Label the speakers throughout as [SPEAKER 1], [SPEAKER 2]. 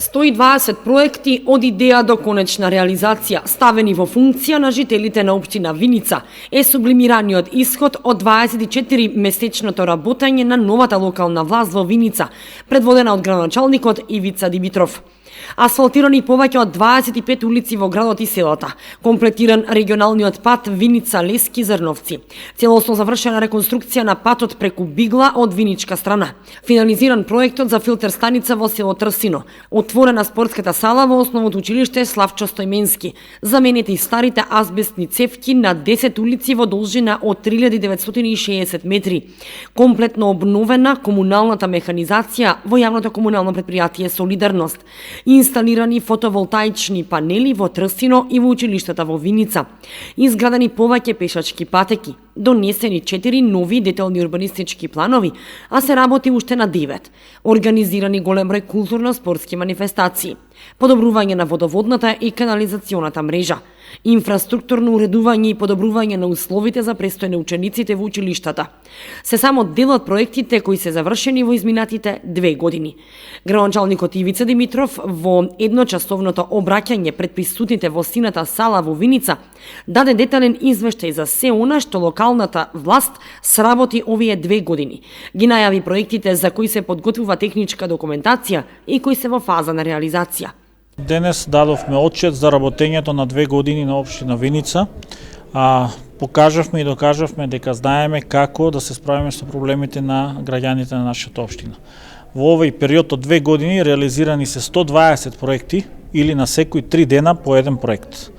[SPEAKER 1] 120 проекти од идеја до конечна реализација, ставени во функција на жителите на општина Виница, е сублимираниот исход од 24 месечното работење на новата локална власт во Виница, предводена од градоначалникот Ивица Димитров. Асфалтирани повеќе од 25 улици во градот и селата, комплетиран регионалниот пат Виница-Лески-Зрновци, целосно завршена реконструкција на патот преку Бигла од виничка страна, финализиран проектот за филтер станица во село Трсино, отворена спортската сала во основното училиште Славчо Стојменски, заменети старите азбестни цевки на 10 улици во должина од 3960 метри, комплетно обновена комуналната механизација во јавното комунално предпријатие Солидарност, инсталирани фотоволтаични панели во Трстино и во училиштата во Виница, изградени повеќе пешачки патеки, донесени 4 нови детални урбанистички планови, а се работи уште на 9, организирани голем број културно-спортски манифестации, подобрување на водоводната и канализационата мрежа, инфраструктурно уредување и подобрување на условите за престој на учениците во училиштата. Се само дел од проектите кои се завршени во изминатите 2 години. Градоначалникот Ивица Димитров во едночасовното обраќање пред присутните во сината сала во Виница даде детален извештај за се она што локалната власт сработи овие 2 години. Ги најави проектите за кои се подготвува техничка документација и кои се во фаза на реализација.
[SPEAKER 2] Денес дадовме отчет за работењето на 2 години на општина Виница. Покажавме и докажавме дека знаеме како да се справиме со проблемите на граѓаните на нашата општина. Во овој период од 2 години реализирани се 120 проекти или на секои 3 дена по еден проект.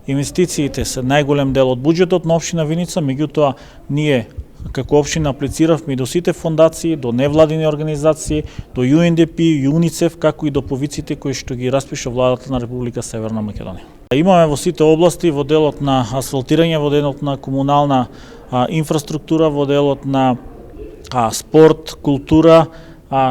[SPEAKER 2] Инвестициите се најголем дел од буџетот на општина Виница, меѓутоа ние како општина аплициравме и до сите фондации, до невладини организации, до UNDP, ЮНИЦЕФ, како и до повиците кои што ги распиша владата на Република Северна Македонија. Имаме во сите области, во делот на асфалтирање, во делот на комунална инфраструктура, во делот на спорт, култура,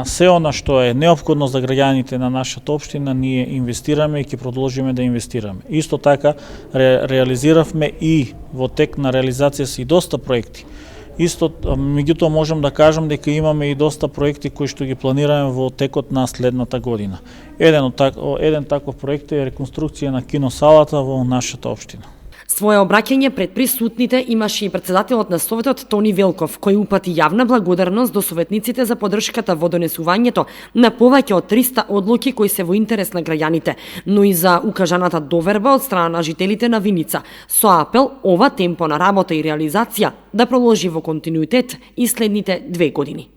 [SPEAKER 2] се она што е неопходно за граѓаните на нашата општина, ние инвестираме и ќе продолжиме да инвестираме. Исто така реализиравме и во тек на реализација се и доста проекти. Меѓутоа можам да кажам дека имаме и доста проекти кои што ги планираме во текот на следната година. Еден таков проект е реконструкција на киносалата во нашата општина.
[SPEAKER 1] Своје обраќање пред присутните имаше и претседателот на Советот Тони Велков, кој упати јавна благодарност до советниците за поддршката во донесувањето на повеќе од 300 одлуки кои се во интерес на граѓаните, но и за укажаната доверба од страна на жителите на Виница, со апел ова темпо на работа и реализација да продолжи во континуитет и следните 2 години.